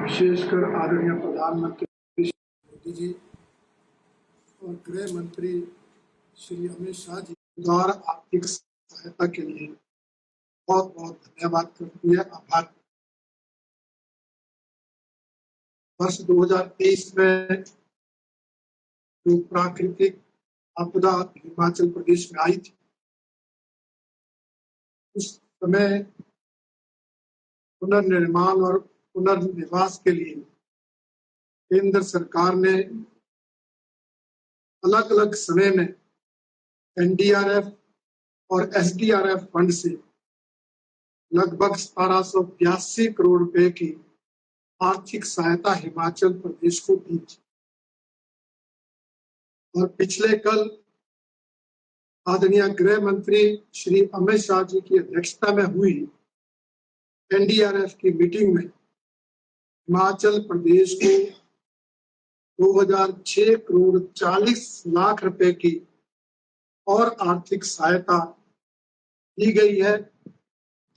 विशेषकर आदरणीय प्रधानमंत्री मोदी जी और गृह मंत्री श्री अमित शाह जी द्वारा आर्थिक सहायता के लिए बहुत बहुत धन्यवाद करती है, आभार। वर्ष 2023 में जो प्राकृतिक आपदा हिमाचल प्रदेश में आई थी, उस समय पुनर्निर्माण और पुनर्निवास के लिए केंद्र सरकार ने अलग अलग समय में एनडीआरएफ और एसडीआरएफ फंड से लगभग 1782 करोड़ रुपए की आर्थिक सहायता हिमाचल प्रदेश को दी थी। और पिछले कल आदरणीय गृह मंत्री श्री अमित शाह जी की अध्यक्षता में हुई एनडीआरएफ की मीटिंग में हिमाचल प्रदेश को 2006 करोड़ 40 लाख रुपए की और आर्थिक सहायता दी गई है,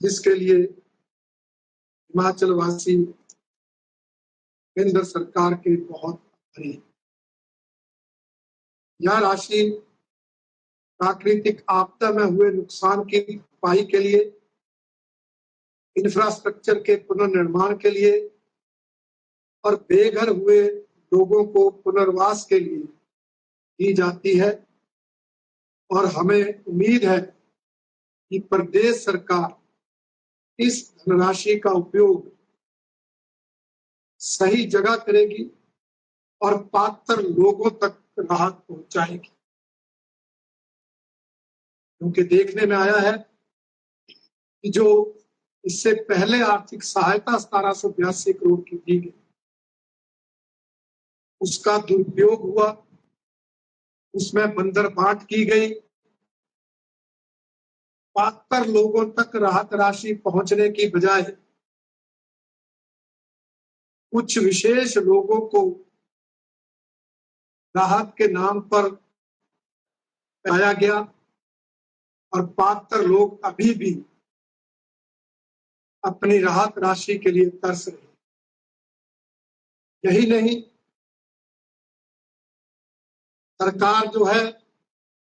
जिसके लिए हिमाचल वासी केंद्र सरकार के बहुत आभारी हैं। यह राशि प्राकृतिक आपदा में हुए नुकसान की भरपाई के लिए, इंफ्रास्ट्रक्चर के पुनर्निर्माण के लिए और बेघर हुए लोगों को पुनर्वास के लिए दी जाती है। और हमें उम्मीद है कि प्रदेश सरकार इस धनराशि का उपयोग सही जगह करेगी और पात्र लोगों तक राहत पहुंचाएगी, क्योंकि देखने में आया है कि जो इससे पहले आर्थिक सहायता 1782 करोड़ की दी गई, उसका दुरुपयोग हुआ, उसमें बंदरबाट की गई, पात्र लोगों तक राहत राशि पहुंचने की बजाय कुछ विशेष लोगों को राहत के नाम पर पाया गया और पात्र लोग अभी भी अपनी राहत राशि के लिए तरस रहे। यही नहीं, सरकार जो है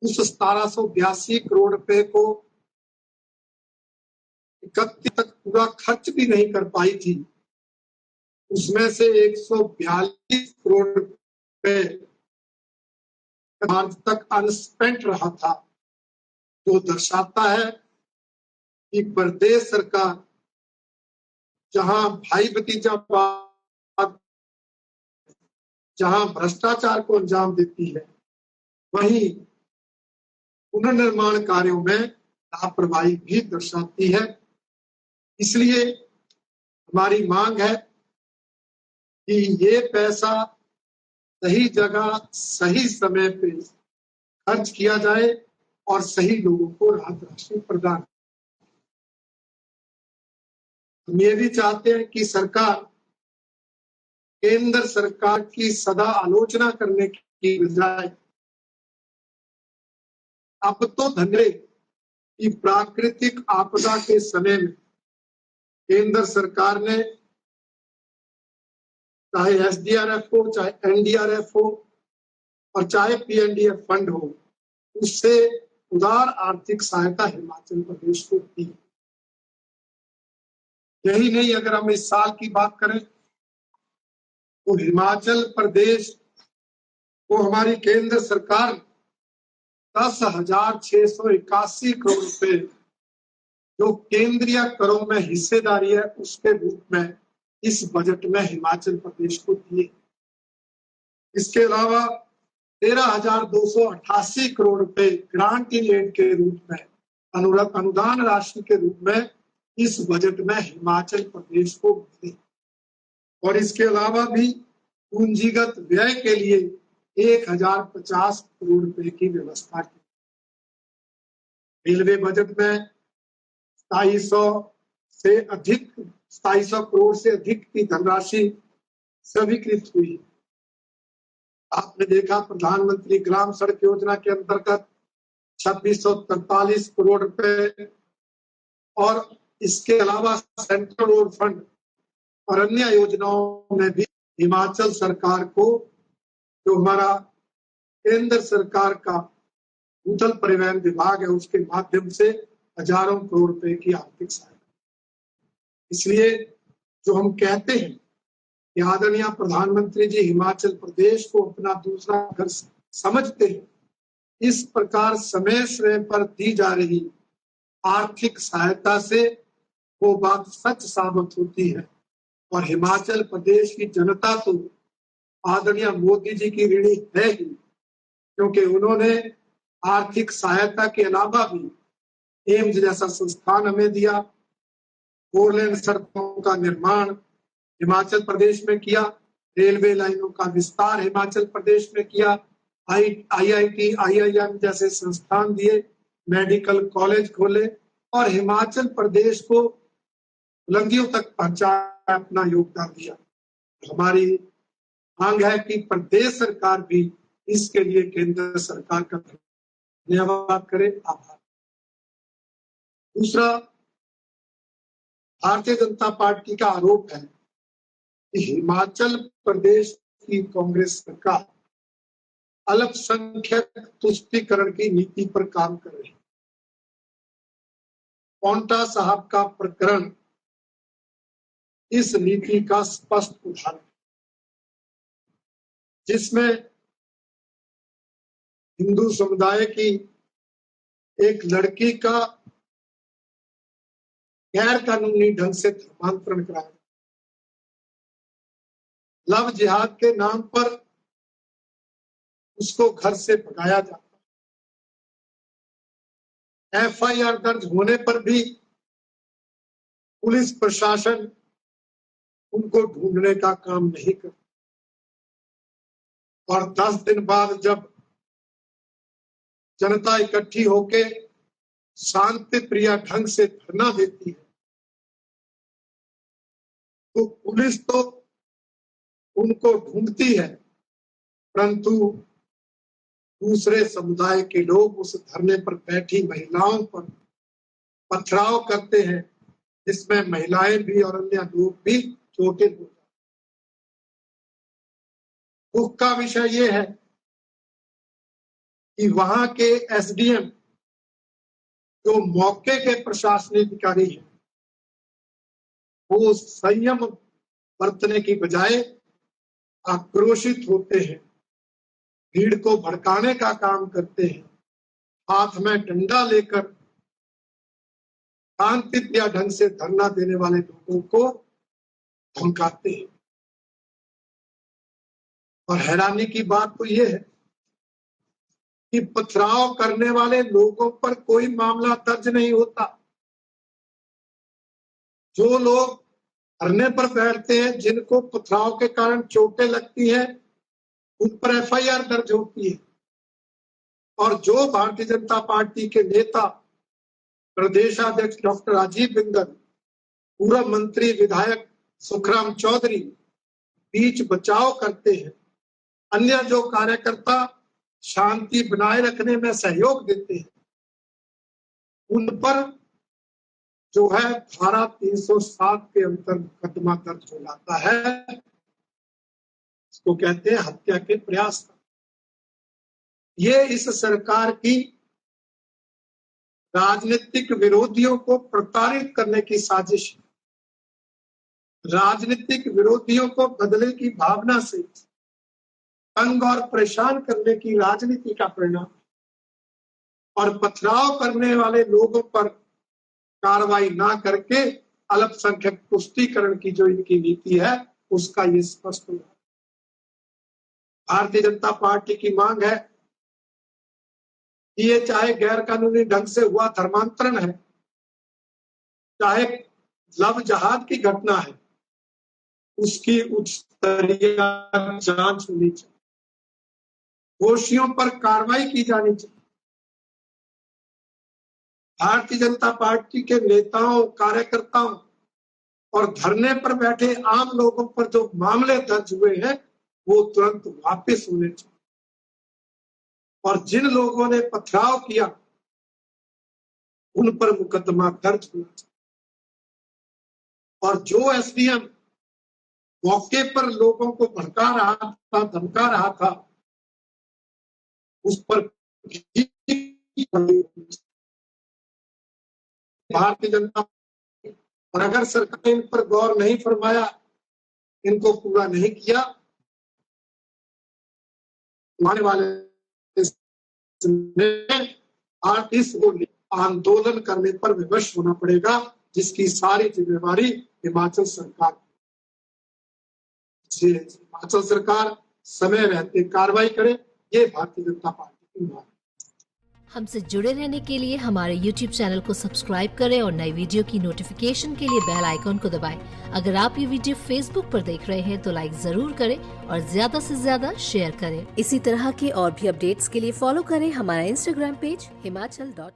उस 1782 करोड़ रुपए को 31 तक पूरा खर्च भी नहीं कर पाई थी। उसमें से 142 करोड़ रुपए मार्च तक अनस्पेंट रहा था, जो दर्शाता है कि प्रदेश सरकार जहां भाई भतीजावाद, जहां भ्रष्टाचार को अंजाम देती है, वहीं पुनर्निर्माण कार्यों में लापरवाही भी दर्शाती है। इसलिए हमारी मांग है कि ये पैसा सही जगह सही समय पे खर्च किया जाए और सही लोगों को राहत राशि प्रदान। हम ये भी चाहते हैं कि सरकार केंद्र सरकार की सदा आलोचना करने की बजाय अब तो धन्य कि प्राकृतिक आपदा के समय में केंद्र सरकार ने, चाहे एसडीआरएफ हो, चाहे एनडीआरएफ हो और चाहे पीएनडीएफ फंड हो, उससे उदार आर्थिक सहायता हिमाचल प्रदेश को दी। यही नहीं, अगर हम इस साल की बात करें तो हिमाचल प्रदेश को हमारी केंद्र सरकार 10,681 करोड़ रुपए जो केंद्रीय करों में हिस्सेदारी है उसके रूप में इस बजट में हिमाचल प्रदेश को दिए। इसके अलावा 13,288 करोड़ रुपए ग्रांट इन एड के रूप में, अनुदान राशि के रूप में इस बजट में हिमाचल प्रदेश को मिले। और इसके अलावा भी पूंजीगत व्यय के लिए 1,050 करोड़ रुपए की व्यवस्था की। रेलवे बजट में 2,200 करोड़ से अधिक की धनराशि स्वीकृत हुई। आपने देखा प्रधानमंत्री ग्राम सड़क योजना के अंतर्गत 2,643 करोड़ रुपए और इसके अलावा सेंट्रल रोड फंड और अन्य योजनाओं में भी हिमाचल सरकार को, जो हमारा केंद्र सरकार का भूतल परिवहन विभाग है, उसके माध्यम से हजारों करोड़ रुपए की आर्थिक सहायता। इसलिए जो हम कहते हैं कि आदरणीय प्रधानमंत्री जी हिमाचल प्रदेश को अपना दूसरा घर समझते हैं, इस प्रकार समय समय पर दी जा रही आर्थिक सहायता से वो बात सच साबित होती है। और हिमाचल प्रदेश की जनता तो आदरणीय मोदी जी की ऋणी है ही, क्योंकि उन्होंने आर्थिक सहायता के अलावा भी एम्स जैसा संस्थान हमें दिया, 4 लेन सड़कों का निर्माण हिमाचल प्रदेश में किया, रेलवे लाइनों का विस्तार हिमाचल प्रदेश में किया, IIT, IIM जैसे संस्थान दिए, मेडिकल कॉलेज खोले और हिमाचल प्रदेश को बुलंदियों तक पहुंचाया, अपना योगदान दिया। हमारी मांग है कि प्रदेश सरकार भी इसके लिए केंद्र सरकार का धन्यवाद करे। आभार। दूसरा, भारतीय जनता पार्टी का आरोप है कि हिमाचल प्रदेश की कांग्रेस सरकार अल्पसंख्यक तुष्टीकरण की नीति पर काम कर रही है। पॉन्टा साहब का प्रकरण इस नीति का स्पष्ट उदाहरण, जिसमें हिंदू समुदाय की एक लड़की का गैर कानूनी ढंग से धर्मांतरण कराया, लव जिहाद के नाम पर उसको घर से भगाया जाता, FIR दर्ज होने पर भी पुलिस प्रशासन उनको ढूंढने का काम नहीं करता, और 10 दिन बाद जब जनता इकट्ठी होके शांति प्रिय ढंग से धरना देती है तो पुलिस तो उनको ढूंढती है, परंतु दूसरे समुदाय के लोग उस धरने पर बैठी महिलाओं पर पथराव करते हैं, जिसमें महिलाएं भी और अन्य लोग भी चोटिल हो जाते। दुख का विषय यह है कि वहां के SDM, जो मौके के प्रशासनिक अधिकारी हैं, वो संयम बरतने की बजाय आक्रोशित होते हैं, भीड़ को भड़काने का काम करते हैं, हाथ में डंडा लेकर शांतिप्रिय ढंग से धरना देने वाले लोगों को धमकाते हैं। और हैरानी की बात तो यह है कि पथराव करने वाले लोगों पर कोई मामला दर्ज नहीं होता। जो लोग धरने पर बैठते हैं, जिनको पथराव के कारण चोटें लगती हैं, उन पर FIR दर्ज होती है। और जो भारतीय जनता पार्टी के नेता प्रदेशाध्यक्ष डॉक्टर राजीव बिंदल, पूर्व मंत्री विधायक सुखराम चौधरी बीच बचाव करते हैं, अन्य जो कार्यकर्ता शांति बनाए रखने में सहयोग देते हैं, उन पर जो है धारा 307 के अंतर्गत मुकदमा दर्ज हो जाता है। इसको कहते हैं हत्या के प्रयास। ये इस सरकार की राजनीतिक विरोधियों को प्रताड़ित करने की साजिश, राजनीतिक विरोधियों को बदले की भावना से तंग और परेशान करने की राजनीति का परिणाम, और पथराव करने वाले लोगों पर कार्रवाई ना करके अल्पसंख्यक तुष्टीकरण की जो इनकी नीति है, उसका ये स्पष्ट है। भारतीय जनता पार्टी की मांग है कि ये चाहे गैर कानूनी ढंग से हुआ धर्मांतरण है, चाहे लव जिहाद की घटना है, उसकी उच्च स्तरीय जांच होनी चाहिए, दोषियों पर कार्रवाई की जानी चाहिए। भारतीय जनता पार्टी के नेताओं, कार्यकर्ताओं और धरने पर बैठे आम लोगों पर जो मामले दर्ज हुए हैं, वो तुरंत वापस होने चाहिए। और जिन लोगों ने पथराव किया, उन पर मुकदमा दर्ज होना चाहिए। और जो SDM मौके पर लोगों को भड़का रहा था, धमका रहा था, उस पर भारतीय जनता, और अगर सरकार ने इन पर गौर नहीं फरमाया, इनको पूरा नहीं किया, आने वाले आर्टिस्ट को आंदोलन करने पर विवश होना पड़ेगा, जिसकी सारी जिम्मेवारी हिमाचल सरकार। हिमाचल सरकार समय रहते कार्रवाई करे, ये भारतीय जनता पार्टी की मांग। हमसे जुड़े रहने के लिए हमारे YouTube चैनल को सब्सक्राइब करें और नई वीडियो की नोटिफिकेशन के लिए बेल आइकॉन को दबाएं। अगर आप ये वीडियो Facebook पर देख रहे हैं तो लाइक जरूर करें और ज्यादा से ज्यादा शेयर करें। इसी तरह के और भी अपडेट्स के लिए फॉलो करें हमारा Instagram पेज himachal.ke।